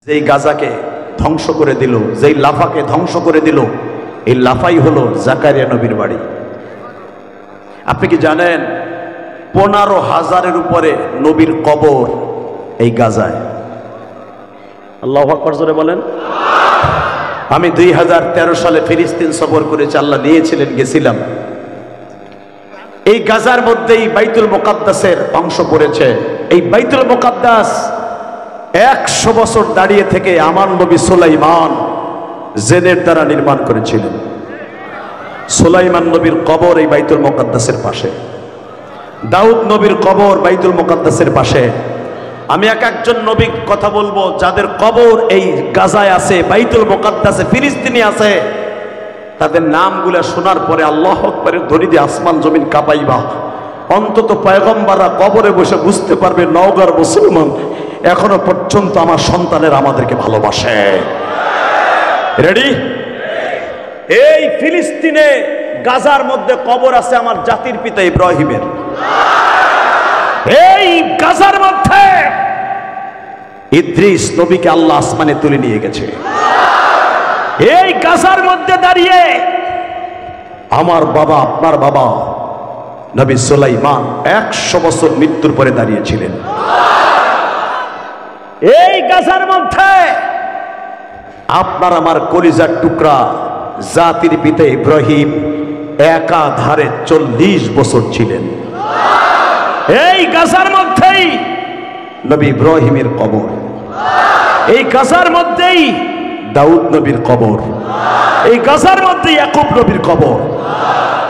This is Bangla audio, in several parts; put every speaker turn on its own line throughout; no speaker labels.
যেই গাজাকে ধ্বংস করে দিল, যেই লাফাকে ধ্বংস করে দিল, এই লাফাই হলো জাকারিয়া নবীর বাড়ি। আপনি কি জানেন 15,000-এর উপরে নবীর কবর এই গাজায়? আল্লাহু আকবার জোরে বলেন। আমি 2013 সালে ফিলিস্তিন সফর করেছি, আল্লাহ নিয়েছিলেন, গেছিলাম। এই গাজার মধ্যেই বাইতুল মুকাদ্দাসের অংশ পড়েছে। এই বাইতুল মুকাদ্দাস 100 বছর দাঁড়িয়ে থেকে আমার নবী সুলাইমান জেনের দ্বারা নির্মাণ করেছিলেন। সুলাইমান নবীর কবর এই বাইতুল মুকাদ্দাসের পাশে, দাউদ নবীর কবর বাইতুল মুকাদ্দাসের পাশে। আমি একজন নবীর কথা বলবো যাদের কবর এই গাজায় আছে, বাইতুল মুকাদ্দাসে, ফিলিস্তিনে আছে। তাদের নামগুলা শোনার পরে আল্লাহু আকবারের ধ্বনি দিয়ে আসমান জমিন কাঁপাইবা। অন্তত পয়গম্বররা কবরে বসে বুঝতে পারবে নওগাঁর মুসলমান এখনো পর্যন্ত আমার সন্তানের আমাদেরকে ভালোবাসে। রেডি? এই ফিলিস্তিনে গাজার মধ্যে কবর আছে আমার জাতির পিতা ইব্রাহিমের। এই গাজার মধ্যে ইদ্রিস নবীকে আল্লাহ আসমানে তুলে নিয়ে গেছে। এই গাজার মধ্যে দাঁড়িয়ে আমার বাবা, আপনার বাবা নবী সুলাইমান 100 বছর মৃত্যুর পরে দাঁড়িয়েছিলেন। এই গাজার মধ্যে আপনার আমার কলিজার টুকরা জাতির পিতা ইব্রাহিম একাধারে 40 বছর ছিলেন। এই গাজার মধ্যেই নবী ইব্রাহিমের কবর, এই গাজার মধ্যেই দাউদ নবীর কবর, এই গাজার মধ্যে ইয়াকুব নবীর কবর,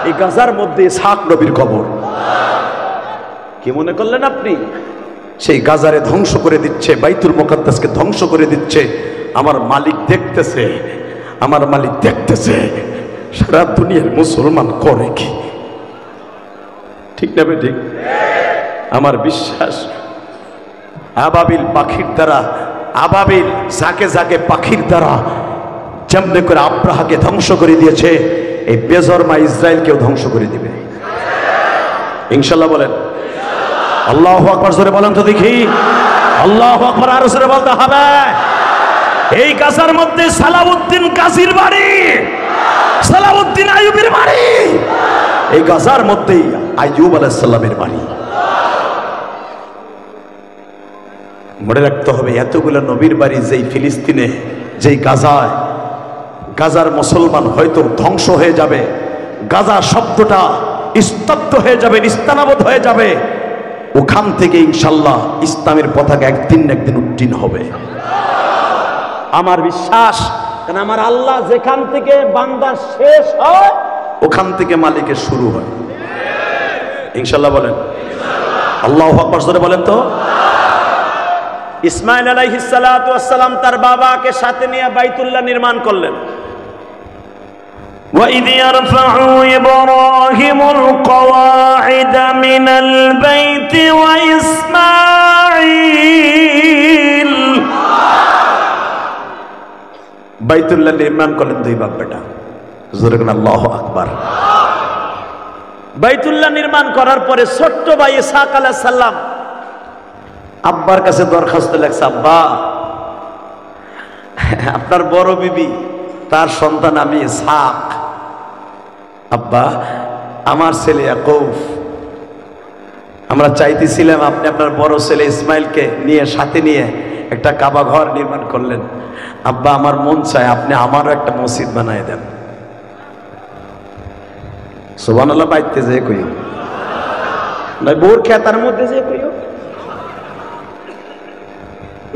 এই গাজার মধ্যে ইসহাক নবীর কবর। কি মনে করলেন আপনি? সেই গাজারে ধ্বংস করে দিচ্ছে, বাইতুল মুকাদ্দাসকে ধ্বংস করে দিচ্ছে। আমার মালিক দেখতেছে, আমার মালিক দেখতেছে। সারা দুনিয়ার মুসলমান করে কি? ঠিক না বে ঠিক? আমার বিশ্বাস আবাবিল পাখির দ্বারা, আবাবিল ঝাঁকে ঝাঁকে পাখির দ্বারা যেমনি করে আব্রাহাকে ধ্বংস করে দিয়েছে, এই বেজরমা ইসরায়েলকেও ধ্বংস করে দিবে ইনশাল্লাহ। বলেন আল্লাহু আকবার জোরে বলেন তো দেখি। আল্লাহু আকবার আরো জোরে বলতে হবে। এই গাজার মধ্যে সালাউদ্দিন গাজীর বাড়ি, সালাউদ্দিন আইয়ুবের বাড়ি। এই গাজার মধ্যেই আইয়ুব আলাইহিস সালামের বাড়ি। মনে রাখতে হবে এতগুলো নবীর বাড়ি যেই ফিলিস্তিনে, যেই গাজায়, গাজার মুসলমান হয়তো ধ্বংস হয়ে যাবে, গাজা শব্দটা স্তব্ধ হয়ে যাবে, নিস্তানাবুদ হয়ে যাবে। ওখান থেকে ইনশাল্লাহ ইসলামের পতাকা একদিন না একদিন উত্তীর্ণ হবে আমার বিশ্বাস। কারণ আমার আল্লাহ যেখান থেকে বান্দা শেষ হয় ওখান থেকে মালিকের শুরু হয় ইনশাল্লাহ। বলেন আল্লাহু আকবার জোরে বলেন তো। ইসমাঈল আলাইহিস সালাতু ওয়াস সালাম তার বাবাকে সাথে নিয়ে বাইতুল্লাহ নির্মাণ করলেন। وَإِذْ يَرْفَعُ إِبْرَاهِيمُ الْقَوَاعِدَ مِنَ الْبَيْتِ وَإِسْمَاعِيلُ। বাইতুল্লাহ নির্মাণ করলেন দুই বাপ বেটা। জোরে বলেন আল্লাহু আকবার। বাইতুল্লাহ নির্মাণ করার পরে ছোট্ট ভাই ইসহাক আলাইহিস সালাম আব্বার কাছে দরখাস্ত লেখছে, আব্বা আপনার বড় বিবি তার সন্তান আমি ইসহাক, আব্বা আমার ছেলে ইয়াকুব, আমরা চাইতেছিলাম আপনি আপনার বড় ছেলে ইসমাইলকে নিয়ে সাথে নিয়ে একটা কাবা ঘর নির্মাণ করলেন। আব্বা আমার মন চায় আপনি আমারও একটা মসজিদ বানায় দেন। সুবহানাল্লাহ। বাইতে যে কইও না, বোর খেতার মধ্যে যে কইও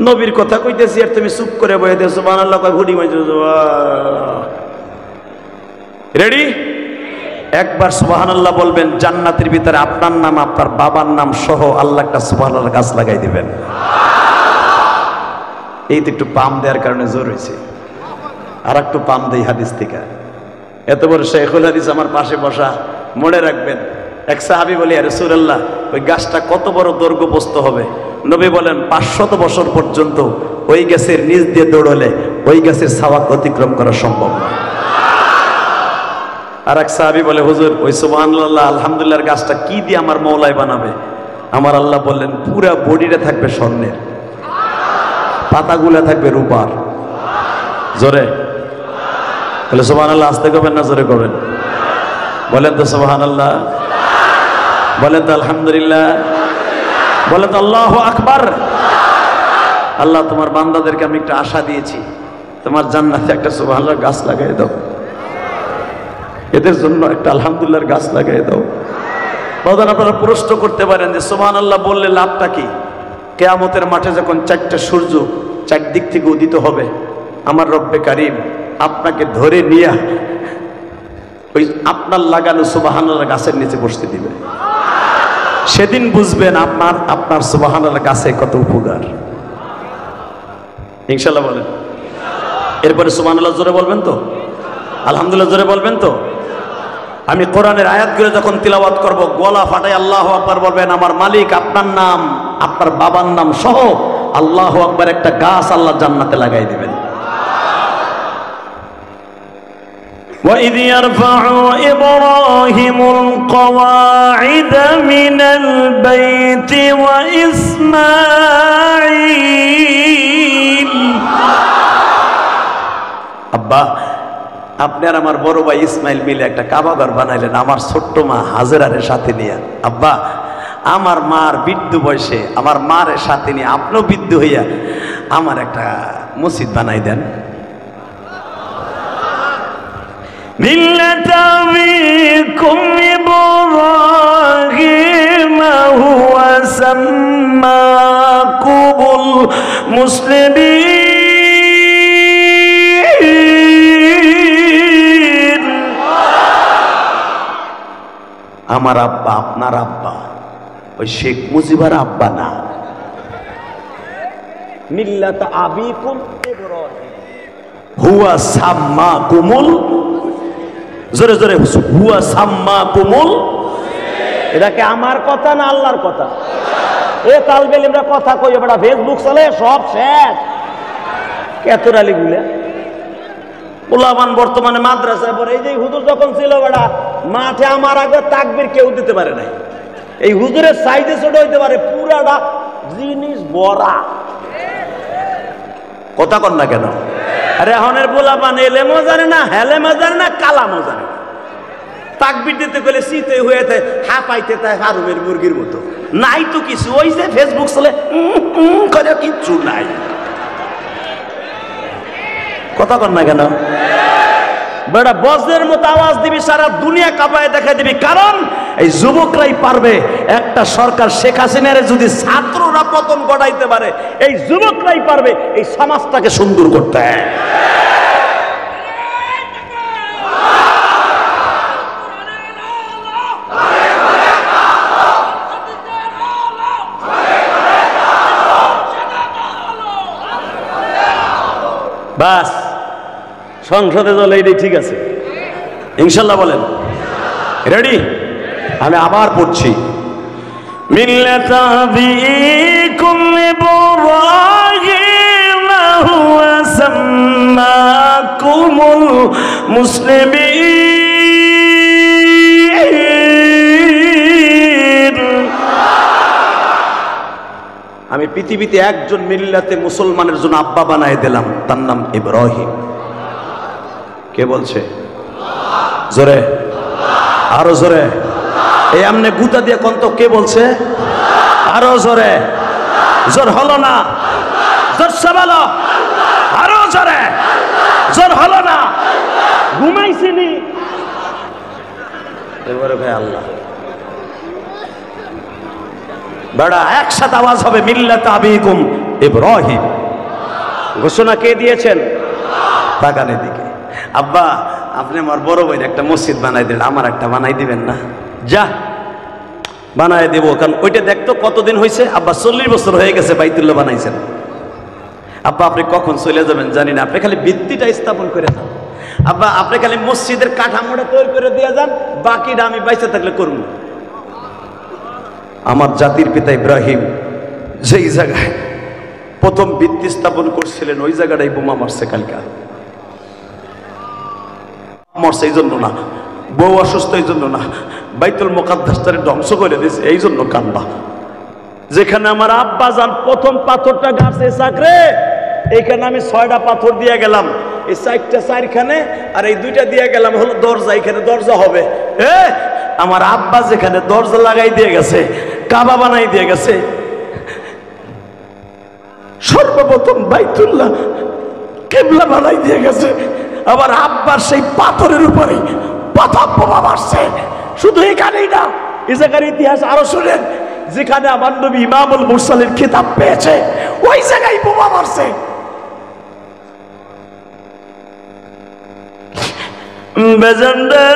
নবীর কথা কইতেছি আর তুমি চুপ করে বয়ে দে সুবহানাল্লাহ কয় ভুড়ি মাইছো। রেডি? একবার সুবহানাল্লাহ বলবেন, জান্নাতের ভিতরে আপনার নাম আপনার বাবার নাম সহ আল্লাহ একটা সুবহানাল্লাহ গাছ লাগাই দিবেন। এই তো একটু পাম দেওয়ার কারণে জোর হয়েছে, আর একটু পাম দেই হাদিস থেকে। এত বড় শেখুল হাদিস আমার পাশে বসা, মনে রাখবেন। এক সাহাবী বলে, ইয়া রাসূলুল্লাহ ওই গাছটা কত বড় দৈর্ঘ্য প্রস্থ হবে? নবী বলেন 500 বছর পর্যন্ত ওই গাছের নিচ দিয়ে দৌড়লে ওই গাছের ছাওয়া অতিক্রম করা সম্ভব না। আর এক সাহাবী বলে, হুজুর ওই সুবহানাল্লাহ আলহামদুলিল্লাহর গাছটা কি দিয়ে আমার মওলাই বানাবে? আমার আল্লাহ বললেন পুরা বডিটা থাকবে স্বর্ণের। পাতাগুলা থাকবে রূপার। জোরে বলে সুবহানাল্লাহ। আস্তে করবেন না জোরে করবেন? বলেন তো সুবহানাল্লাহ, বলেন তো আলহামদুলিল্লাহ, বলেন তো আল্লাহু আকবার। আল্লাহ তোমার বান্দাদেরকে আমি একটা আশা দিয়েছি, তোমার জান্নাতে একটা সুবহানাল্লাহ গাছ লাগাই দাও, এদের জন্য একটা আলহামদুলিল্লাহর গাছ লাগাই দাও। বাজান আপনারা প্রশ্ন করতে পারেন যে সুবহানাল্লাহ বললে লাভটা কি? কিয়ামতের মাঠে যখন চারটা সূর্য চারদিক থেকে উদিত হবে, আমার রব্বে কারীম আপনাকে ধরে নিয়ে ওই আপনার লাগানো সুবহানাল্লাহ গাছের নিচে বসতে দিবে। সেদিন বুঝবেন আপনার সুবহানাল্লাহ গাছে কত উপকার। ইনশাআল্লাহ বলেন। এরপরে সুবহানাল্লাহ জোরে বলবেন তো? আলহামদুলিল্লাহ জোরে বলবেন তো? আমি কোরআনের আয়াতগুলো যখন তিলাওয়াত করব, গলা ফাটাই আল্লাহু আকবার বলবেন। আমার মালিক আপনার নাম, আপনার বাবার নাম সহ আল্লাহু আকবার একটা গাছ আল্লাহ জান্নাতে লাগাই দিবেন। وَإِذْ يَرْفَعُ إِبْرَاهِيمُ الْقَوَاعِدَ مِنَ الْبَيْتِ وَإِسْمَاعِيلُ। আব্বা, আপনি আর আমার বড় ভাই ইসমাইল মিলে একটা কাবা ঘর বানাইলেন আমার ছোট্ট মা হাজেরারের সাথে নিয়ে। আব্বা, আমার মার বৃদ্ধ বয়সে আমার মার সাথে নিয়ে আপনিও বৃদ্ধ হইয়া আমার একটা মসজিদ বানাই দেন। মিল্লাতা আবিকুম ইব্রাহিম হুয়া সাম্মাকুমুল মুসলিমিন। আমার আব্বা আপনার আব্বা ওই শেখ মুজিবার আব্বা না। মিল্লাতা আবিকুম ইব্রাহিম হুয়া সাম্মাকুমুল, জোরে জোরে হুয়া সাম্মাকুমুল। এটা কি আমার কথা না আল্লাহর কথা? এ তালবেল আমরা কথা কই, বড় ফেসবুক চলে সব শেষ। কেতরালি গুলা উলামান বর্তমানে মাদ্রাসায় পড়ে। এই যে হুজুর যখন ছিল বড় মাঠে, আমার আগে তাকবীর কেউ দিতে পারে নাই। এই হুজুরের সাইজে ছোট হইতে পারে, পুরাটা জিনিস বড়া। কথা কন না কেন? আরে এখনের পোলাপান এলেমও জানে না, হেলেমও জানে না, কালামও জানে না। তাকবীর দিতে গেলে শীতে হয়ে হাঁপাইতে তাই হারুমের মুরগির মতো। নাই তো কিছু, ওই যে ফেসবুক চলে করে কিচ্ছু নাই। কথা কন না কেন? বেটা বজ্রের মতো আওয়াজ দিবি, সারা দুনিয়া কাঁপায় দেখা দিবি। কারণ এই যুবকরাই পারবে। একটা সরকার শেখ হাসিনার যদি ছাত্ররা পতন ঘটাইতে পারে, এই যুবকরাই পারবে এই সমাজটাকে সুন্দর করতে। বাস সংসদে চলে এটাই ঠিক আছে ইনশাল্লাহ। বলেন রেডি? আমি আবার পড়ছি। মিল্লাতা আবিকুম ইব্রাহিম হুয়া সাম্মাকুমুল মুসলিমিন। আমি পৃথিবীতে একজন মিল্লাতে মুসলমানের জন্য আব্বা বানায় দিলাম, তার নাম ইব্রাহিম। কে বলছে? জোরে, আরো জোরে। এই আমনে গুতা দিয়ে কন্ত কে বলছে? আরো জোরে। জোর হলো না, জোর সে বলো আরো জোরে। জোর হলো না, ঘুমাইছিনি এবারে ভাই আল্লাহ। বড়া একসাথে আওয়াজ হবে মিল্লাতা আবিকুম ইব্রাহিম। ঘোষণা কে দিয়েছেন? বাগানের দিকে। আব্বা, আপনি আমার বড় ভাইয়ের একটা মসজিদ বানাই দিলেন, আমার একটা বানাই দিবেন না? যা বানাই দেব। কারণ ওইটা দেখতো কতদিন হয়েছে। আব্বা 40 বছর হয়ে গেছে বাইতুল্লাহ বানাইছেন। আব্বা আপনি কখন চলে যাবেন জানি না, আপনি খালি ভিত্তিটা স্থাপন করে যান। আব্বা আপনি খালি মসজিদের কাঠামোটা তৈরি করে দিয়ে যান, বাকিটা আমি বাইসে থাকলে করব। আমার জাতির পিতা ইব্রাহিম যেই জায়গায় প্রথম ভিত্তি স্থাপন করছিলেন, ওই জায়গাটাই বোমা মারছে কালকা। মরছে এই জন্য না, বউ অসুস্থ এই জন্য না, বাইতুল মুকাদ্দাসটারে ধ্বংস করে দিয়েছে এই জন্য কান্দা। যেখানে আমার আব্বা যান প্রথম পাথরটা গাছে চাকরে, এইখানে আমি 6টা পাথর দিয়ে গেলাম, এই 4টা 4খানে, আর এই 2টা দিয়ে গেলাম হলো দরজা, এখানে দরজা হবে। আমার আব্বা যেখানে দরজা লাগাই দিয়ে গেছে, কাবা বানাই দিয়ে গেছে, সর্বপ্রথম বাইতুল্লাহ কিবলা বানাই দিয়ে গেছে, আবার আব্বার সেই পাথরের উপরে প্রথম বোমা মারছে। শুধু এখানেই না, এই জায়গার ইতিহাস আরো শুনেন, যেখানে আমার নবী ইমামুল মুরসালিন খেতাব পেয়েছে ওই জায়গায় বোমা মারছে। বেজন্ডা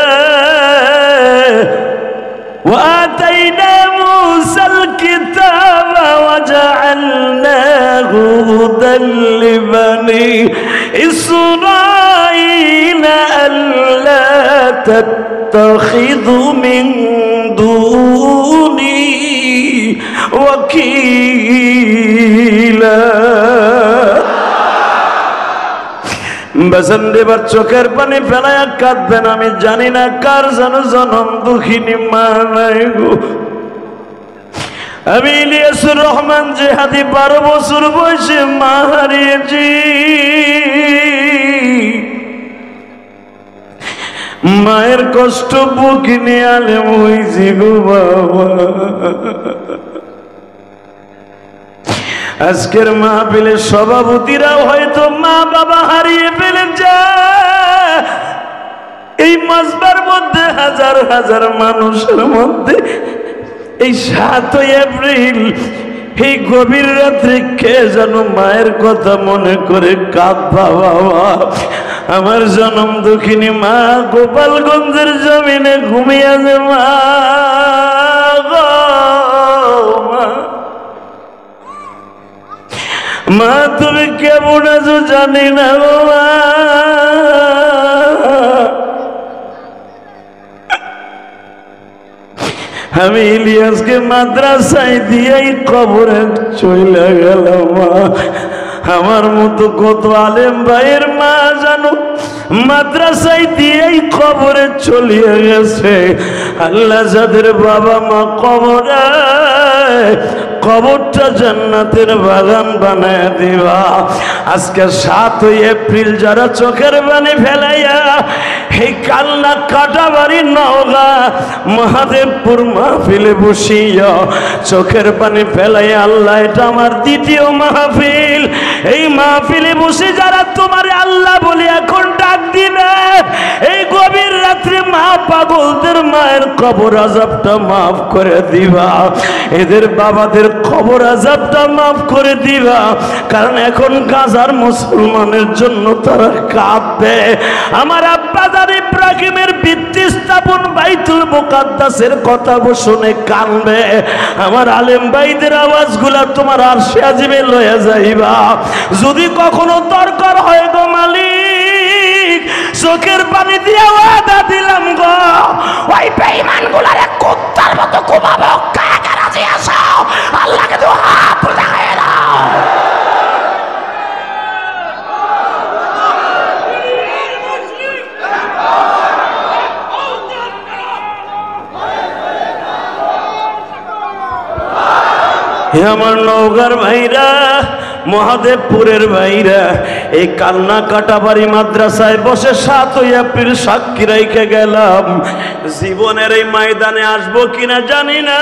وآتينا موسى الكتاب وجعلناه هدى لبني إسرائيل ألا تتخذوا من دوني وكيلا। বেসন দেবার চোখের পানি ফেলায়া কাঁদবেন। আমি জানি না কার যেন জনম দুঃখিনী মা নাই গো। আমি ইলিয়াসুর রহমান জেহাদি 12 বছর বয়সে মা হারিয়েছি। মায়ের কষ্ট বুকে নিয়ে আলেম হইছি গো বাবা। আজকের মাহফিলের সভাপতিরাও হয়তো মা বাবা হারিয়ে ফেলেছে। এই মাসবার মধ্যে হাজার হাজার মানুষের মধ্যে এই 7 এপ্রিল এই গভীর রাত্রে কে যেন মায়ের কথা মনে করে কাঁদবা বাবা। আমার জনম দুঃখিনী মা গোপালগঞ্জের জমিনে ঘুমিয়ে আছে মা। মা তুমি কেমন আছো জানি না বাবা। আমি ইলিয়াসকে মাদ্রাসায় দিয়েই কবরে চলে গেলাম মা। আমার মতো কত আলেম ভাইয়ের মা জানো মাদ্রাসায় দিয়েই কবরে চলিয়ে গেছে। আল্লাহ যাদের বাবা মা কবরে, কবরটা জান্নাতের বাগান বানায় দিবা। আজকে 7 এপ্রিল যারা চোখের পানি ফেলাইয়া এই কালনা কাটাবাড়ি নওগাঁ মহাদেবপুর মাহফিলে বসিয়া চোখের পানি ফেলাইয়া, আল্লাহ এটা আমার 2য় মাহফিল। এই মাহফিলে বসে যারা তোমার আল্লাহ বলে এখন ডাক দিবে, এই গভীর রাত্রে মা পাগলদের মায়ের কবর আযাবটা মাফ করে দিবা। এদের বাবাদের কবর আযাবটা মাফ করে দিবা। কারণ এখন গাজার মুসলমানের জন্য তারা কাঁদবে। আমার আব্বা জান ইব্রাহিমের ভিত্তি স্থাপন বাইতুল মুকাদ্দাসের কথা শুনে কাঁদবে। আমার আলেম ভাইদের আওয়াজগুলা তোমার আরশে আজিমে লয়ে যাইবা। যদি কখনো দরকার হয় গো মালিক, চোখের পানি দিয়ে ওয়াদা দিলাম গো, ওই বেঈমানগুলার কুত্তার মতো ঘুমাবো। কাকে রাজি আছো? আল্লাহকে তো হাত দেখায় দাও। আমার নওগাঁর ভাইরা, মহাদেবপুরের ভাইরা, এই কালনা কাটাবাড়ি মাদ্রাসায় বসে 7 এপ্রিল সাক্ষী রেখে গেলাম। জীবনের এই ময়দানে আসবো কিনা জানি না,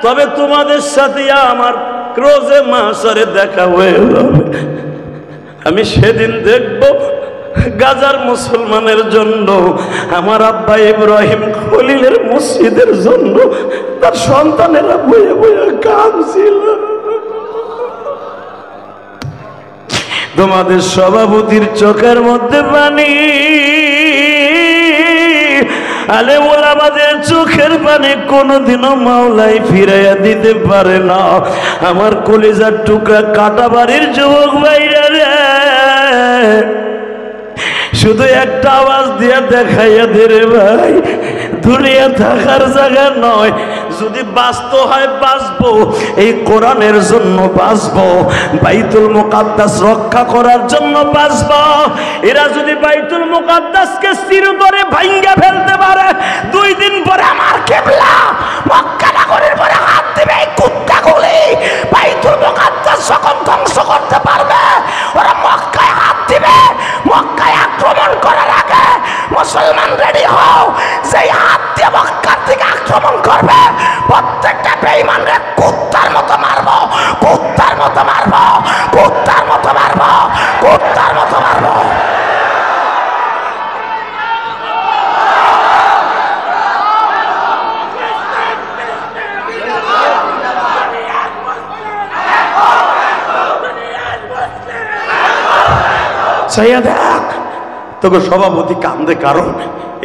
তবে তোমাদের সাথে আমার ক্রোজে মাসারে দেখা হয়ে যাবে। আমি সেদিন দেখব গাজার মুসলমানের জন্য, আমার আব্বা ইব্রাহিম খলিলের মসজিদের জন্য তার সন্তানেরা বয়ে বয়ে কাঁদছিল। তোমাদের সভাপতির চোখের মধ্যে পানি, আলেম ওলামাদের চোখের পানি কোনোদিনও মাওলাই ফিরাইয়া দিতে পারে না। আমার কলিজার টুকরা কাটাবাড়ির যুবক ভাইরা রে, শুধু একটা আওয়াজ দিয়ে দেখাইয়া দে রে ভাই, দুনিয়া থাকার জায়গা নয়। যদি বাঁচতে হয় বাঁচবো, এই কোরআনের জন্য বাঁচবো, বাইতুল মুকাদ্দাস রক্ষা করার জন্য বাঁচবো। এরা যদি বাইতুল মুকাদ্দাসকে চিরতরে ভাঙ্গা ফেলতে পারে, 2 দিন পরে আমার কিবলা মক্কা নগরের পরে হাত দিবে এই কুত্তাগুলি। বাইতুল মুকাদ্দাস মুকাদ্দাস যখন ধ্বংস করতে পারবে, ওরা মক্কায় হাত দিবে। মক্কায় আক্রমণ করার আগে মুসলমান রেডি হও, যেই হাত দিয়ে মক্কার দিকে আক্রমণ করবে প্রত্যেকটা বেঈমানরে কুত্তার মতো মারবো, কুত্তার মতো মারবো, কুত্তার মতো মারবো, কুত্তার মতো মারবো। দেখ তোকে সভাপতি কান্দে, কারণ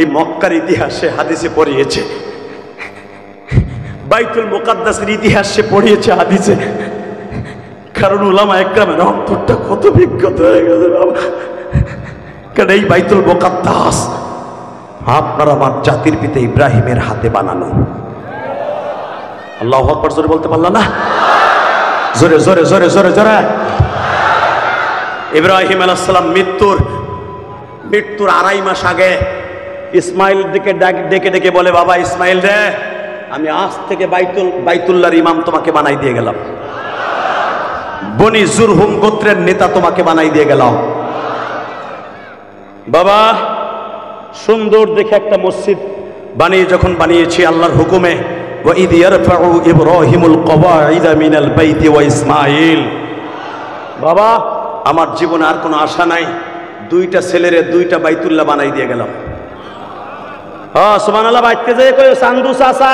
এই মক্কার ইতিহাসে হাদিসে পড়িয়েছে, বাইতুল মুকাদ্দাসের ইতিহাসে পড়িয়েছে হাদিসে। কারণ উলামা একরামের অন্তরটা কত বিজ্ঞত হয়ে গেছে বাবা। কারণ এই বাইতুল মুকাদ্দাস আপনার আমার জাতির পিতা ইব্রাহিমের হাতে বানানো। আল্লাহু আকবার জোরে বলতে পারলা না? জোরে জোরে জোরে জোরে জোরে। ইব্রাহিম আলাইহিস সালাম মৃত্যুর 2.5 মাস আগে ইসমাইল দিকে ডেকে ডেকে বলে, বাবা ইসমাইল রে, আমি আজ থেকে বাইতুল্লাহর ইমাম তোমাকে বানাই দিয়ে গেলাম, বনি জুরহুম গোত্রের নেতা তোমাকে বানাই দিয়ে গেলাম। বাবা সুন্দর দেখে একটা মসজিদ বানিয়ে যখন বানিয়েছি আল্লাহর হুকুমে, ওয়া ইদ ইয়ারফাউ ইব্রাহিমুল কওয়াইদা মিনাল বাইতি ওয়া ইসমাইল, বাবা আমার জীবনে আর কোনো আশা নাই, 2টা ছেলেরে 2টা বাইতুল্লাহ বানাই দিয়ে গেলাম। হ্যাঁ সুবহানাল্লাহ। বাইতে যে কই চান্দু চাচা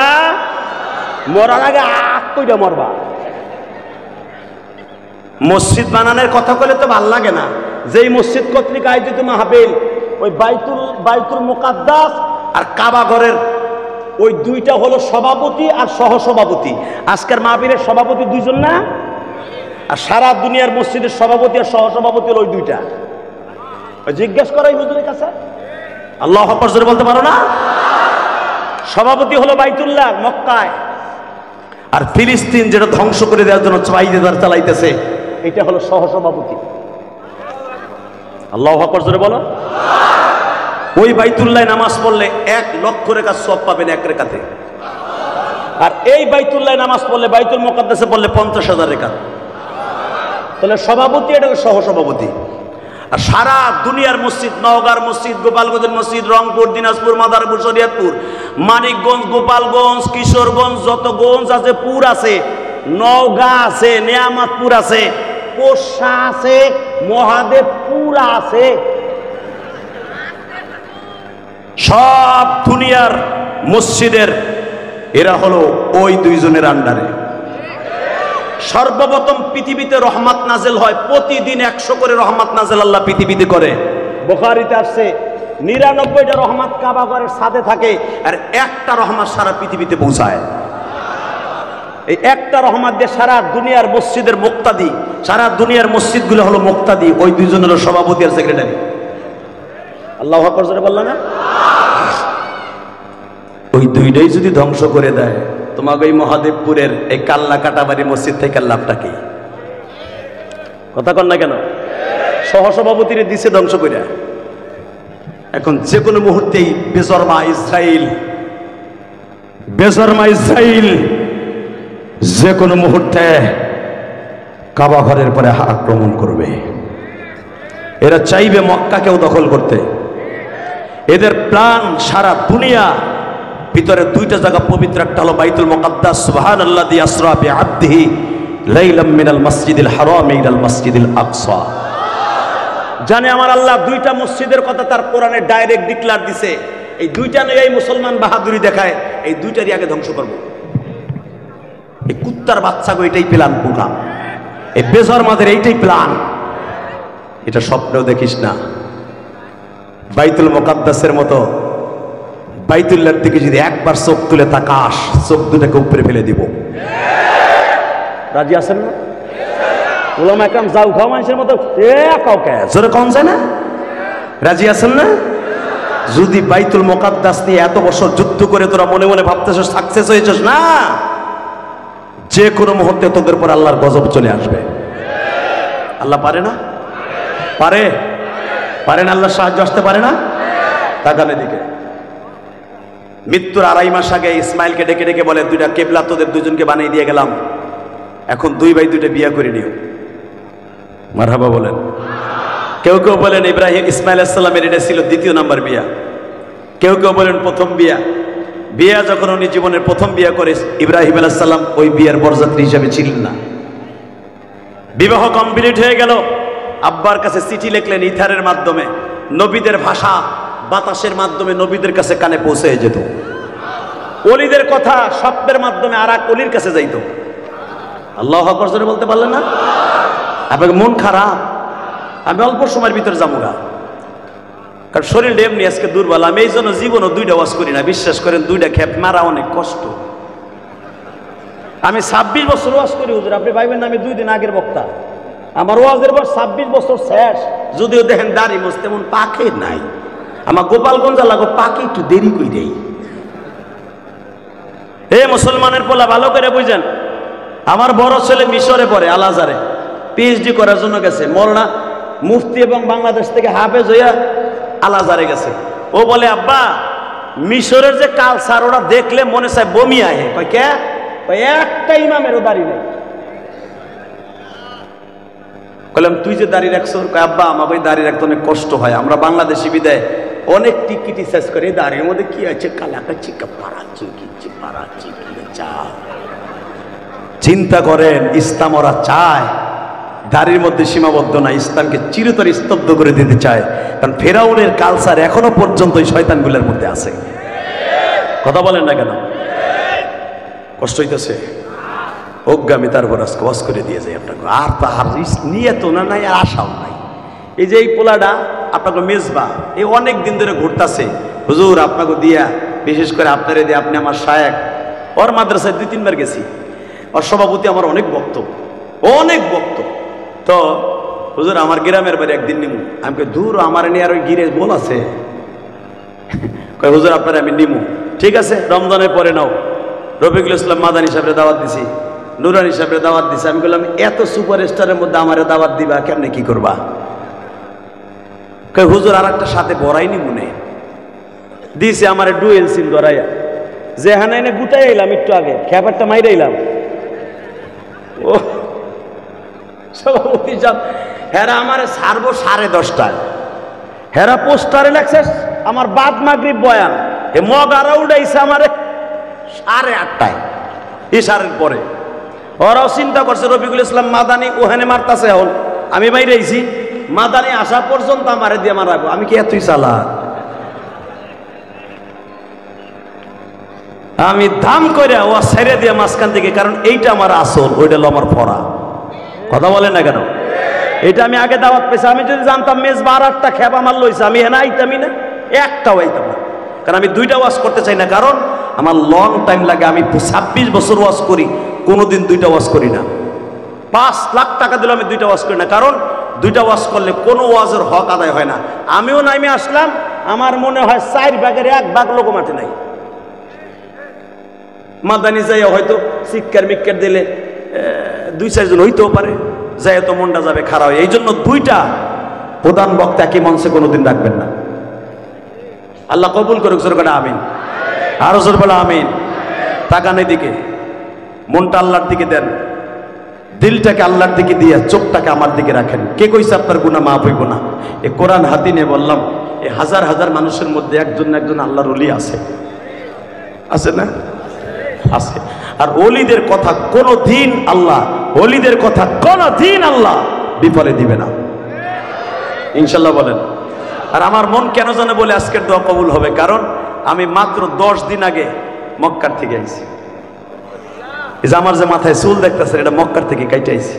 মরার আগে আগ কইরা মরবা। মসজিদ বানানোর কথা কইলে তো ভাল লাগে না। যেই মসজিদ কর্তৃক আয়োজিত মাহফিল, ওই বাইতুল মুকাদ্দাস আর কাবা ঘরের ওই 2টা হলো সভাপতি আর সহসভাপতি। আজকের মাহফিলের সভাপতি 2 জন না, আর সারা দুনিয়ার মসজিদের সভাপতি আর সহসভাপতি হলো ওই 2টা। জিজ্ঞেস করাই হুজুরের কাছে, আল্লাহু আকবার জোরে বলতে পারো না? সভাপতি হলো বাইতুল্লাহ মক্কায়, আর ফিলিস্তিন যেটা ধ্বংস করে দেওয়ার জন্য চাইদার চালাইতেছে, এটা হলো সহসভাপতি। আল্লাহু আকবার জোরে বলো। ওই বাইতুল্লাহ নামাজ পড়লে 1 লক্ষ রেখাত সওয়াব পাবেন 1 রেখাতে, আর এই বাইতুল্লাহ নামাজ পড়লে বাইতুল মুকাদ্দাসে পড়লে 50,000 রেখাত। তাহলে সভাপতি এটা সহসভাপতি। আর সারা দুনিয়ার মসজিদ, নওগাঁর মসজিদ, গোপালগঞ্জের মসজিদ, রংপুর, দিনাজপুর, মাদারীপুর, শরীয়তপুর, মানিকগঞ্জ, গোপালগঞ্জ, কিশোরগঞ্জ, যত গঞ্জ আছে, পুর আছে, নওগাঁ আছে, নেয়ামতপুর আছে, পোষা আছে, মহাদেবপুর আছে, সব দুনিয়ার মসজিদের এরা হলো ওই 2 জনের আন্ডারে। সর্বপ্রথম পৃথিবীতে রহমত নাজেল হয়, প্রতিদিন 100 করে রহমত নাজেল আল্লাহ পৃথিবীতে করে। বুখারীতে আসছে 99টা রহমত কাবা ঘরের ছাদে থাকে, আর একটা রহমত সারা পৃথিবীতে পৌঁছায়। এই একটা রহমত দিয়ে সারা দুনিয়ার মসজিদের মুক্তাদি, সারা দুনিয়ার মসজিদগুলো হলো মুক্তাদি। ওই 2 জন হলো সভাপতি আর সেক্রেটারি। আল্লাহু আকবার জোরে বললা না? ওই 2টাই যদি ধ্বংস করে দেয়, তোমাকে এই মহাদেবপুরের এই কাল্লা কাটাবাড়ি মসজিদ থেকে লাভটা কি? কথা কন না কেন? সহসভাপতিরে দিছে ধ্বংস করে। এখন যে কোনো মুহূর্তেই বেজরমা ইসরাইল যে কোনো মুহূর্তে কাবা ঘরের পরে আক্রমণ করবে। এরা চাইবে মক্কাকেও দখল করতে। এদের প্ল্যান সারা দুনিয়া ভিতরে 2টা জায়গা পবিত্র, একটা হলো বাইতুল মুকাদ্দাস, সুবহানাল্লাযী আসরা বিআবদিহি লাইলাম মিনাল মাসজিদিল হারাম ইলাল মাসজিদিল আকসা। জানে আমার আল্লাহ 2টা মসজিদের কথা তার কোরআনে ডাইরেক্ট ডিক্লার দিছে। এই 2টা নিয়ে এই মুসলমান বাহাদুরি দেখায়, এই 2টারই আগে ধ্বংস করব। এই কুত্তার বাচ্চাগো এটাই প্ল্যান পোকা, এই বেজরমাদের এইটাই প্ল্যান। এটা স্বপ্নেও দেখিস না। বাইতুল মুকাদ্দাসের মতো বাইতুল্লাহর দিকে যদি একবার চোখ তুলে তাকাস, চোখ দুটাকে উপরে ফেলে দিব। রাজি আছেন না? উলামা একরাম যাও খাও মানুষের মতো কাউকে জোরে কম যায় না? রাজি আছেন না? যদি বাইতুল মুকাদ্দাস নিয়ে এত বছর যুদ্ধ করে তোরা মনে মনে ভাবতেছ সাকসেস হয়েছিস, না, যে কোনো মুহূর্তে তোদের পর আল্লাহর গজব চলে আসবে। আল্লাহ পারে না? পারে না? আল্লাহর সাহায্য আসতে পারে না? তাকান এদিকে। মৃত্যুর 2.5 মাস আগে ইসমাইলকে ডেকে ডেকে বলে, 2টা কেবলা তোদের 2জনকে বানিয়ে দিয়ে গেলাম, এখন 2 ভাই 2টা বিয়া করে নিও। মারহাবা বলেন। কেউ কেউ বলেন ইব্রাহিম ইসমাইল আলাইহিস সালামের এটা ছিল 2য় নাম্বার বিয়া, কেউ কেউ বলেন প্রথম বিয়া। বিয়া যখন উনি জীবনের প্রথম বিয়া করে, ইব্রাহিম আলাইহিস সালাম ওই বিয়ার বরযাত্রী হিসেবে ছিলেন না। বিবাহ কমপ্লিট হয়ে গেল, আব্বার কাছে চিঠি লিখলেন ইথারের মাধ্যমে, নবীদের ভাষা বাতাসের মাধ্যমে নবীদের কাছে কানে পৌঁছে যেত। ওলিদের কথা স্বপ্নের মাধ্যমে আর এক ওলির কাছে যাইতো। আল্লাহু আকবার জোরে বলতে পারলেন না? আপনাকে মন খারাপ, আমি অল্প সময়ের ভিতরে যাবো, কারণ শরীরটা এমনি আজকে দুর্বল। আমি এই জন্য জীবনও 2টা ওয়াজ করি না, বিশ্বাস করেন 2টা খেপ মারা অনেক কষ্ট। আমি 26 বছর ওয়াজ করি হুজুর, আপনি ভাইবেন না আমি 2 দিন আগের বক্তা। আমার ওয়াজের পর 26 বছর শেষ, যদিও দেখেন দাড়ি মোছ তেমন পাকে নাই। আমার গোপালগঞ্জ লাগো পাকে একটু দেরি কই দেই। হে মুসলমানের পোলা, ভালো করে বুঝেন, আমার বড় ছেলে মিশরে পড়ে, আল আজহারে পিএইচডি করার জন্য গেছে। মৌলানা মুফতি এবং বাংলাদেশ থেকে হাফেজ হইয়া আল আজহারে গেছে। ও বলে আব্বা মিশরের যে কালচার ওরা দেখলে মনে চায় বমি আহে। কয় কে? একটা ইমামেরও দাড়ি নেই। বললাম তুই যে দাড়ি রাখছো? কয় আব্বা আমাকে দাড়ি রাখতে অনেক কষ্ট হয়, আমরা বাংলাদেশি বিদায় অনেক টিকিটি শেষ করে, দাড়ির মধ্যে কি আছে কালাকা চিকা পাড়াচ্ছি পাড়াচ্ছি। চিন্তা করেন, ইসলাম ওরা চায় দাড়ির মধ্যে সীমাবদ্ধ না, ইসলামকে চিরতর স্তব্ধ করে দিতে চায়। কারণ ফেরাউনের কালচার এখনো পর্যন্ত ওই শয়তানগুলোর মধ্যে আছে। কথা বলেন না কেন? কষ্ট হইতেছে? অজ্ঞামী তারপর আজকে ওয়াজ করে দিয়ে যায় আপনাকে। আর তাহার নিয়ে তো না নাই, আর আশাও নাই। এই যে এই পোলাটা আপনাকে মেজবা, এই অনেক দিন ধরে ঘুরতেছে হুজুর আপনাকে দিয়া, বিশেষ করে আপনারে দিয়ে, আপনি আমার শায়েখ, ওর মাদ্রাসায় 2-3 বার গেছি, ওর সভাপতি আমার অনেক ভক্ত। তো হুজুর আমার গ্রামের বাড়ি একদিন নিমু। আমি কই দূর, আমার নিয়ে আর ওই গিরে বল আছে। কয় হুজুর আপনারে আমি নিমু। ঠিক আছে, রমজানের পরে নাও। রফিকুল ইসলাম মাদানী সাহেবের দাওয়াত দিছি, নুরানি সাহেবের দাওয়াত দিছি। আমি বললাম এত সুপারস্টারের মধ্যে আমারে দাওয়াত দিবা, কেমনে কি করবা? কয় হুজুর আর একটা সাথে বড়াইনি মনে দিয়েছে আমার ডুয়েল সিম ধরাইয়া, যেখানে এনে গুটাই এলাম একটু আগে, খেপারটা মাইরে এলাম। ও সভাপতি সাহেব, হেরা আমারে ছাড়বো 10:30টায়, হেরা পোস্টারে লেখছে আমার বাদ মাগরিব বয়ান, এ মগারা উঠাইছে আমারে 8:30টায়, ইশারের পরে। ওরাও চিন্তা করছে রফিকুল ইসলাম মাদানী ওখানে মারতাছে, এখন আমি বাইরে আইছি, মাদানী আসা পর্যন্ত আমারে দিয়ে মারাবো। আমি কি এতই চালাক? আমি দাম করে ও ছেড়ে দিয়ে মাঝখান থেকে, কারণ এইটা আমার আসল, ওইটা হলো আমার ফরা। কথা বলেন না কেন? এটা আমি আগে দাওয়াত পেয়েছি। আমি যদি জানতাম মেজবা আর 8টা খেপ আমার লইছে, আমি এনে আইতামই না, একটাও আইতাম না। কারণ আমি 2টা ওয়াজ করতে চাই না, কারণ আমার লং টাইম লাগে। আমি 26 বছর ওয়াজ করি, কোনোদিন 2টা ওয়াজ করি না। 5 লাখ টাকা দিলে আমি 2টা ওয়াজ করি না, কারণ 2টা ওয়াজ করলে কোনো ওয়াজের হক আদায় হয় না। আমিও নাইমে আসলাম, আমার মনে হয় 4 ভাগের 1 ভাগ লোক মাঠে নাই। মাদানি যাই হয়তো চিৎকার মিক্কার দিলে 2-4 জন হইতেও পারে, যাই তো মনটা যাবে খারাপ। এই জন্য 2টা প্রধান বক্তা একই মঞ্চে কোনোদিন রাখবেন না। আল্লাহ কবুল করুক, জোর করে আমিন। আরো জোর বলে আমিন। তাকানের দিকে, মনটা আল্লাহর দিকে দেন, দিলটাকে আল্লাহর দিকে দিয়ে চোখটাকে আমার দিকে রাখেন। কে কইছে আপনার গুনাহ মাফ হইব না? এ কোরআন হাতে নিয়ে বললাম, এই হাজার হাজার মানুষের মধ্যে একজন না একজন আল্লাহর ওলি আছে, আছে না? আছে। আর ওলিদের কথা কোনো দিন আল্লাহ, ওলিদের কথা কোনো দিন আল্লাহ বিফলে দিবে না, ইনশাল্লাহ বলেন। আর আমার মন কেন জানে বলে আজকের দোয়া কবুল হবে, কারণ আমি মাত্র 10 দিন আগে মক্কার থেকে আইছি। এই যে আমার যে মাথায় চুল দেখতেছে, এটা মক্কার থেকে কাইটে আইছি।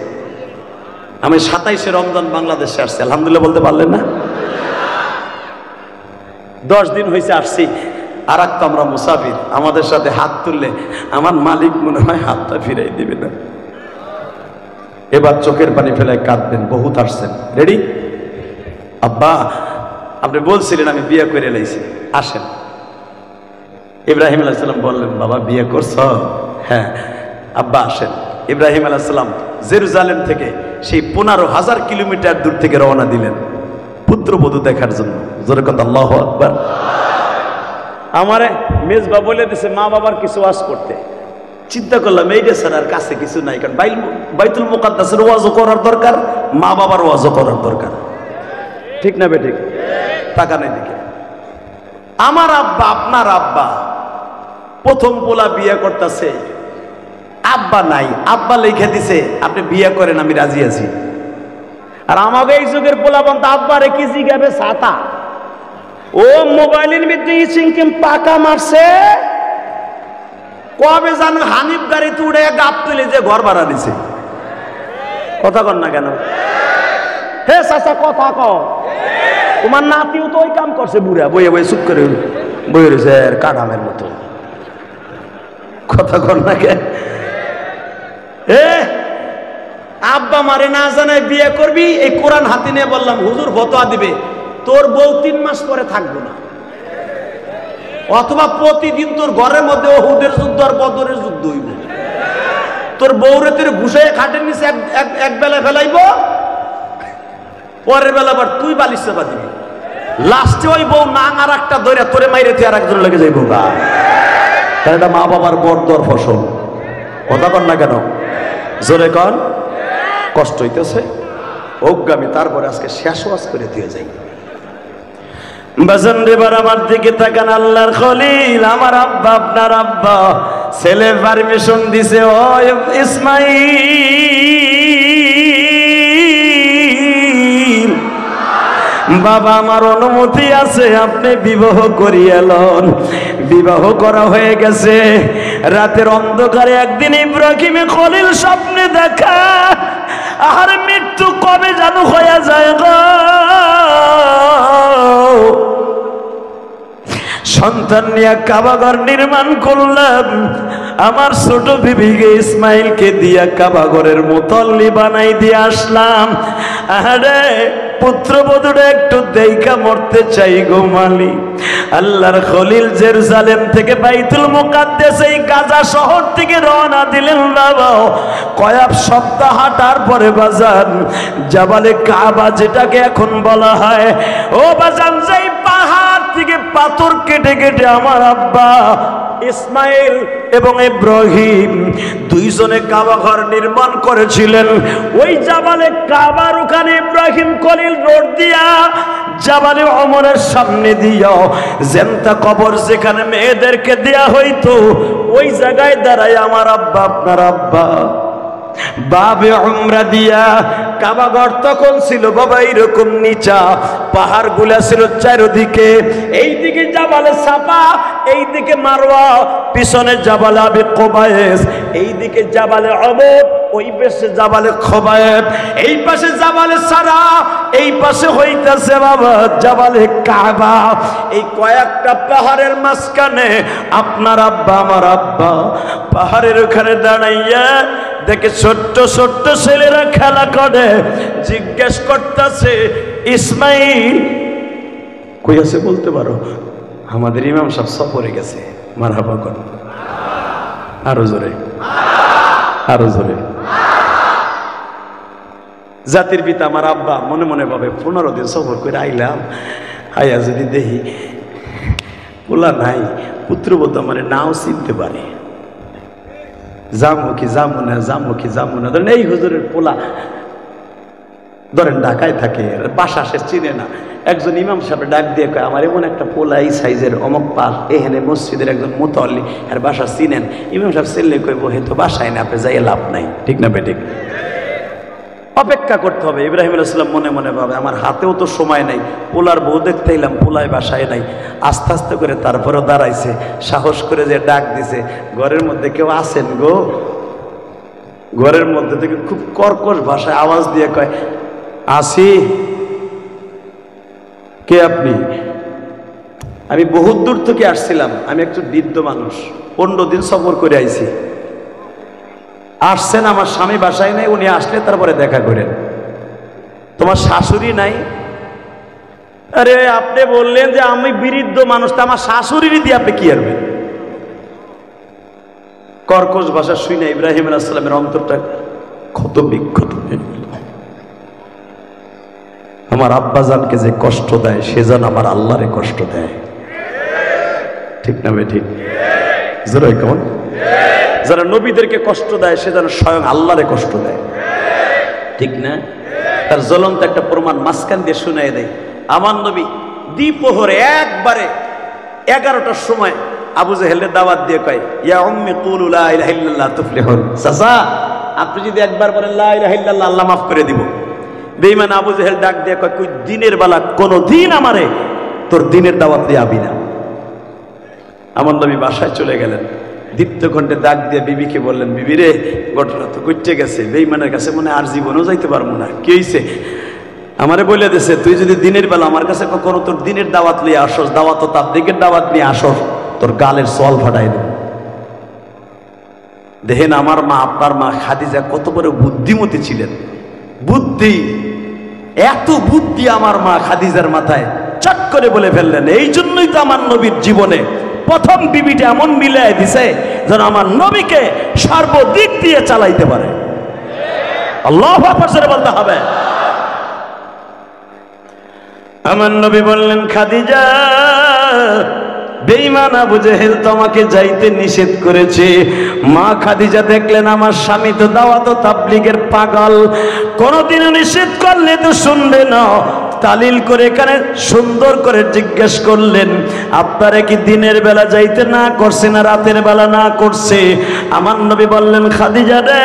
আমি 27শে রমজান বাংলাদেশে আসছি, আলহামদুলিল্লাহ বলতে পারলেন না? 10 দিন হয়েছে আসছি। আর তো আমরা মুসাফির, আমাদের সাথে হাত তুললে আমার মালিক মনে হয় হাতটা ফিরাই দিবে না। এবার চোখের পানি ফেলে কাঁদবেন, বহুত আসছেন। রেডি? আব্বা আপনি বলছিলেন আমি বিয়ে করে লাইছি, আসেন। ইব্রাহিম আলাইহিস সালাম বললেন, বাবা বিয়ে করছ? হ্যাঁ। আব্বা আসেন। ইব্রাহিম আলাইহিস সালাম জেরুজালেম থেকে সেই 15,000 কিলোমিটার দূর থেকে রওনা দিলেন পুত্রবধূ দেখার জন্য। জোরে কথা আল্লাহু আকবার। আমারে মেজবা বলে দিছে মা বাবার কিছু ওয়াজ করতে, চিন্তা করলাম এইটা স্যার আর কাছে কিছু নাই, কারণ বাইতুল মুকাদ্দাসের ওয়াজও করার দরকার, মা বাবার ওয়াজও করার দরকার, ঠিক না বেঠিক? তাকান এদিকে। আমার আব্বা, আপনার আব্বা প্রথম পোলা বিয়ে করতেছে, আব্বা নাই, আব্বা লিখে দিছে আপনি বিয়ে করেন, আমি রাজি আছি। আর আমাকে এই যুগের পোলা বলতে আব্বারে কি জিগাবে? ছাতা। ও মোবাইলের মধ্যে ইচিংকিম পাকা মারছে, কবে জানো হানিফ গাড়িতে উড়ে গাপ তুলে যে ঘর ভাড়া দিছে। কথা কন না কেন? হে চাচা কথা কও, তোমার নাতিও তো ওই কাম করছে, বুড়া বইয়ে বইয়ে চুপ করে বইয়ে রয়েছে কাঠামের মতো। কথা কন না কেন? আব্বা মারে না জানায় বিয়ে করবি, এই কোরআন হাতে নিয়ে বললাম হুজুর ফতোয়া দিবে তোর বউ 3 মাস পরে থাকবো না, অথবা প্রতিদিন তোর ঘরের মধ্যে ওহুদের যুদ্ধ আর বদরের যুদ্ধ হইব, তোর বউরে তোর ঘুষে খাটের নিচে এক বেলা ফেলাইব, পরের বেলা আবার তুই বালিশ চাপা দিবি, লাস্টে ওই বউ নাং আর একটা ধরে তোরে মাইরে তুই আর একজন লেগে যাইব গা। তাহলে এটা মা বাবার বরদর ফসল। কথা কন না কেন? জোরে কন। কষ্ট হইতেছে অজ্ঞামী, তারপরে আজকে শেষ ওয়াজ করে দিয়ে যাই। বাজান রে আমার দিকে তাকান, আল্লাহর খলিল আমার আব্বা, আপনার আব্বা ছেলে পারমিশন দিছে, ও ইসমাইল বাবা আমার অনুমতি আছে, আপনি বিবাহ করিয়ে লন। বিবাহ করা হয়ে গেছে। রাতের অন্ধকারে একদিন ইব্রাহিম খলিল স্বপ্নে দেখা, আর মৃত্যু কবে জানো হয়ে যায় গো, সন্তান নিয়ে কাবাঘর নির্মাণ করলাম, আমার ছোট বিবিকে ইসমাইলকে দিয়া কাবাঘরের মুতল্লি বানাই দিয়ে আসলাম। আরে পুত্রবধূরা একটু দেখা মরতে চাই গো মালিক। আল্লাহর খলিল জেরুজালেম থেকে বাইতুল মুকাদ্দাস এই গাজা শহর থেকে রওনা দিলেন বাবা। কয়েক সপ্তাহ হাঁটার পরে বাজান জাবালে কাবা, যেটাকে এখন বলা হয়, ও বাজান যেই পাহাড় থেকে পাথর কেটে কেটে আমার আব্বা ইসমাইল এবং ইব্রাহিম দুইজনে কাবা ঘর নির্মাণ করেছিলেন, ওই জাবালে কাবার ওখানে ইব্রাহিম খলিল রোড দিয়া জাবালে ওমরের সামনে দিয়া জেন্তা কবর যেখানে মেয়েদেরকে দেয়া হইতো, ওই জায়গায় দাঁড়ায় আমার আব্বা, আপনার আব্বা বাবে উমরা দিয়া। কাবাঘর তখন ছিল বাবা এরকম নিচা, পাহাড় গুলা ছিল চারিদিকে, এইদিকে জাবালে সাফা, এইদিকে মারওয়া, পিছনে জাবালে আবি কুবাইস, এইদিকে জাবালে উমর, ওই পাশে জাবালে খুবাইব, এই পাশে জাবালে সারা, এই পাশে হইতাছে বাবা জাবালে কাবা। এই কয়েকটা পাহাড়ের মাঝখানে আপনার আব্বা আমার আব্বা পাহাড়ের ওখানে দাঁড়াইয়া দেখে ছোট্ট ছোট্ট ছেলেরা খেলা করে, জিজ্ঞেস করতেছে ইসমাইল কই আছে বলতে পারো? আমাদের ইমাম সাহেব সফরে গেছে। মারহাবা কর, আরো জোরে, আরো জোরে। জাতির পিতা আমার আব্বা মনে মনে ভাবে 15 দিন সফর করে আইলাম, আয়া যদি দেখি পোলা নাই, পুত্রবধূ আমার নাও চিনতে পারে, জামু কি জামু না, জামু কি জামু না। ধরেন এই হুজুরের পোলা ধরেন ঢাকায় থাকে, বাসা সে চিনে না, একজন ইমাম সাহেব ডাক দিয়ে কয় আমার এমন একটা পোলা এই সাইজের অমক পাল, এখানে মসজিদের একজন মুতল্লি, আর বাসা চিনেন। ইমাম সাহেব চিনলে কইব হে তো বাসায় না, আপনি যাই লাভ নাই, ঠিক না বেঠিক? অপেক্ষা করতে হবে। ইব্রাহিম আলাইহিস সালাম মনে মনে ভাবে আমার হাতেও তো সময় নাই, পোলার বউ দেখতে এলাম, পোলায় বাসায় নাই। আস্তে আস্তে করে তারপরেও দাঁড়াইছে, সাহস করে যে ডাক দিছে, ঘরের মধ্যে কেউ আছেন গো? ঘরের মধ্যে থেকে খুব কর্কশ ভাষায় আওয়াজ দিয়ে কয় আসি। কে আপনি? আমি বহুত দূর থেকে আসছিলাম, আমি একটু বৃদ্ধ মানুষ, 15 দিন সফর করে আইছি। আসছেন, আমার স্বামী বাসায় নাই, উনি আসলে তারপরে দেখা করেন। তোমার শাশুড়ি নাই? আরে আপনি বললেন যে আমি বৃদ্ধ মানুষ, তা আমার শাশুড়িরই দিয়ে আপনি কি করবেন? কর্কশ ভাষা শুনে ইব্রাহিম আলাইহিস সালামের অন্তরটা ক্ষত বিক্ষত হয়ে গেল। আমার আব্বাজানকে যে কষ্ট দেয়, সে যেন আমার আল্লাহরে কষ্ট দেয়, ঠিক না বে ঠিক? জোরে কোন যারা নবীদেরকে কষ্ট দেয় সে যেন স্বয়ং আল্লাহরে কষ্ট দেয়, ঠিক না? তার জ্বলন্ত একটা প্রমাণ মাঝখান দিয়ে শুনাই দেয়। আমার নবী দ্বিপ্রহরে একবারে 11টার সময় আবু জেহেলের দাওয়াত দিয়ে কয়, ইয়া উম্মি কুলু লা ইলাহা ইল্লাল্লাহ তুফলিহুন। চাচা, আপনি যদি একবার বলেন লা ইলাহা ইল্লাল্লাহ, আল্লাহ মাফ করে দিব। বেঈমান আবু জেহেল ডাক দিয়ে কয়, কই দিনের বেলা কোনদিন আমারে তোর দিনের দাওয়াত দিয়ে আবি না। আমার নবী বাসায় চলে গেলেন। দীপ্ত কণ্ঠে ডাক দিয়ে বিবিকে বললেন, বিবি রে, ঘটনা তো ঘটে গেছে, বেঈমানের কাছে মনে আর জীবনেও যাইতে পারবো না। কি হয়েছে? আমারে বলে দিছে, তুই যদি দিনের বেলা আমার কাছে কখনো তোর দিনের দাওয়াত নিয়ে আসস, দাওয়াত ও তাবলীগের দাওয়াত নিয়ে আসস, তোর গালের সল ফাটাই দেব। দেখেন আমার মা, আপনার মা খাদিজা কত বড় বুদ্ধিমতী ছিলেন। বুদ্ধি, এত বুদ্ধি আমার মা খাদিজার মাথায় চট করে বলে ফেললেন। এই জন্যই তো আমার নবীর জীবনে প্রথম বিবিটা এমন মিলাই দিছে যেন আমার নবীকে সর্বদিক দিয়ে চালাইতে পারে। আল্লাহু আকবার জোরে বলতে হবে। আমার নবী বললেন, খাদিজা, বেঈমান আবু জেহেল তোমাকে যাইতে নিষেধ করেছে। মা খাদিজা দেখলেন আমার স্বামী তো দাওয়াত ও তাবলীগের পাগল, কোনদিনও নিষেধ করলে তো শুনবে না। তালিল করে এখানে সুন্দর করে জিজ্ঞেস করলেন, আপনারা কি দিনের বেলা যাইতে না করছে না রাতের বেলা না করছে? আমার নবী বললেন, খাদিজা রে,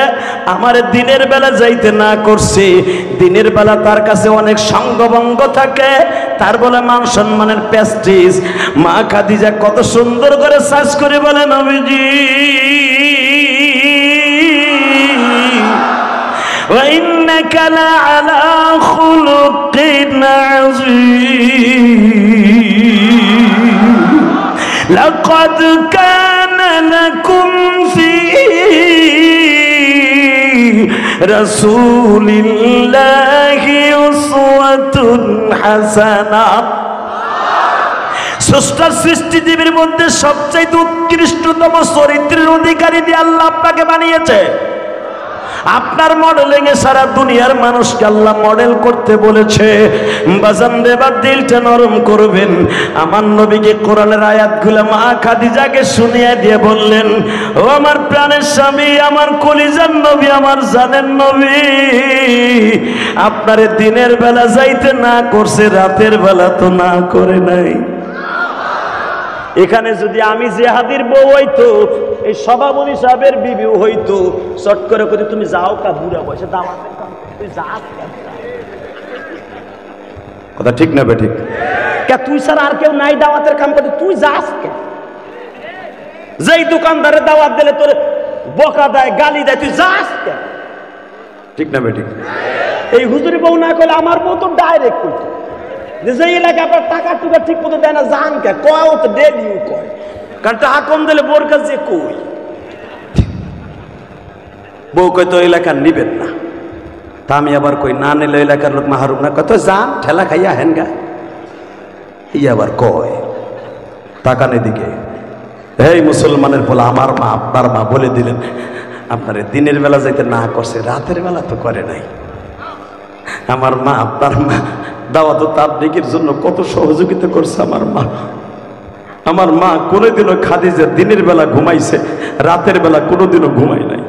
আমার দিনের বেলা যাইতে না করছে। দিনের বেলা তার কাছে অনেক সঙ্গভঙ্গ থাকে, তার বলে মান সম্মানের প্রেস্টিজ। মা খাদিজা কত সুন্দর করে সাজ করে বলে, নবীজি وإنك لعلى خلق عظيم لقد كان لكم في رسول الله أسوة حسنة। স্রষ্টার সৃষ্টিজীবীর মধ্যে সবচেয়ে উৎকৃষ্টতম চরিত্রের অধিকারী দিয়ে আল্লাহ আপনাকে বানিয়েছে। আপনার মডেলিং এ সারা দুনিয়ার মানুষকে আল্লাহ মডেল করতে বলেছে। বাজান রে, বা দিলটা নরম করবেন। আমার নবীকে কোরআনের আয়াতগুলো মা খাদিজাকে শুনিয়ে দিয়ে বললেন, ও আমার প্রাণের স্বামী, আমার কলিজার নবী, আমার জানের নবী, আপনারে দিনের বেলা যাইতে না করছে, রাতের বেলা তো না করে নাই। এখানে যদি আমি জিহাদির বউ হইতো, এই সভাপতি সাহেবের বিবিও হইতো, চট করে করে তুমি যাও কা বুড়া বয়সে দাওয়াতের কাম, তুই যাস কথা ঠিক না বেঠিক? কে তুই স্যার আর কেউ নাই দাওয়াতের কাম করতে, তুই যাস কে? যেই দোকানদারে দাওয়াত দিলে তোর বকা দেয়, গালি দেয়, তুই যাস কে? ঠিক না বেঠিক? এই হুজুরি বউ না করলে আমার বউ তো ডাইরেক্ট কইতো যে এলাকা আপনার টাকা টুকা ঠিক মতো দেয় না, জান কে কয় তো ডেলিও কয়, কারণ টাকা কম দিলে বোর কাছে কই। বউ কয় তো এলাকা নিবেন না, তা আমি আবার কই না নিলে এলাকার লোক মাহরুম না, কত যান ঠেলা খাইয়া হেন গা, ই আবার কয় তাকান এদিকে। এই মুসলমানের বলে আমার মা, আপনার মা বলে দিলেন আপনার দিনের বেলা যাইতে না করছে, রাতের বেলা তো করে নাই। আমার মা, আপনার মা দাওয়াত ও তাবলীগের জন্য কত সহযোগিতা করছে। আমার মা কোনোদিনও খাদিজা দিনের বেলা ঘুমাইছে, রাতের বেলা কোনোদিনও ঘুমাই নাই।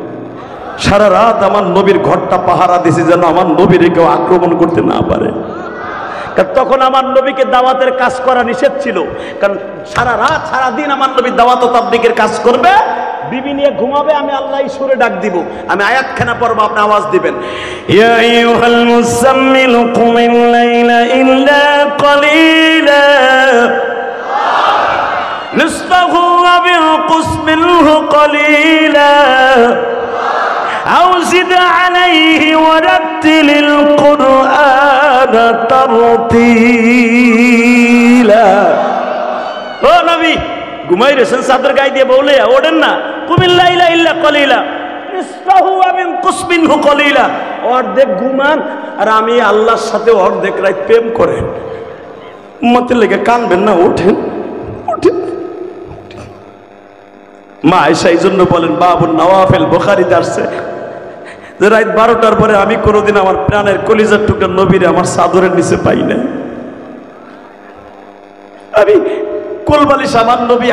সারা রাত আমার নবীর ঘরটা পাহারা দিছে যেন আমার নবীর কেউ আক্রমণ করতে না পারে। কারণ তখন আমার নবীকে দাওয়াতের কাজ করা নিষেধ ছিল, কারণ সারা রাত সারা দিন আমার নবী দাওয়াত ও তাবলীগের কাজ করবে, বিবি নিয়ে ঘুমাবে, আমি আল্লাহ সুরে ডাক দিব, আমি আয়াতখানা পড়ব, আপনি আওয়াজ দিবেন, ইয়া আইয়ুহাল মুযাম্মিল কুমিল লাইলা ইল্লা ক্বালিলা নিসফাহু আও ইনকুস মিনহু ক্বালিলা আও জিদ আলাইহি ওয়া রাত্তিলিল কুরআনা তারতিলা। ও নবী, ঘুমাই রেছেন চাদর গায়ে দিয়ে, বলে ওঠেন না, কুমিল লাইলা ইল্লা কলিলা নিসফাহু ওয়া ইনকুস মিনহু কলিলা, অর্ধেক ঘুমান আর আমি আল্লাহর সাথে অর্ধেক রাত প্রেম করেন। উম্মতের লেগে কানবেন না, ওঠেন ওঠেন। মা আয়েশা এই জন্য বলেন, বাবুন নওয়াফিল, বুখারীতে আসছে যে রাত 12টার পরে আমি কোনোদিন আমার প্রাণের কলিজার টুকরা নবীরে আমার চাদরের নিচে পাই না। আমি কোলবালিশ আমার নবী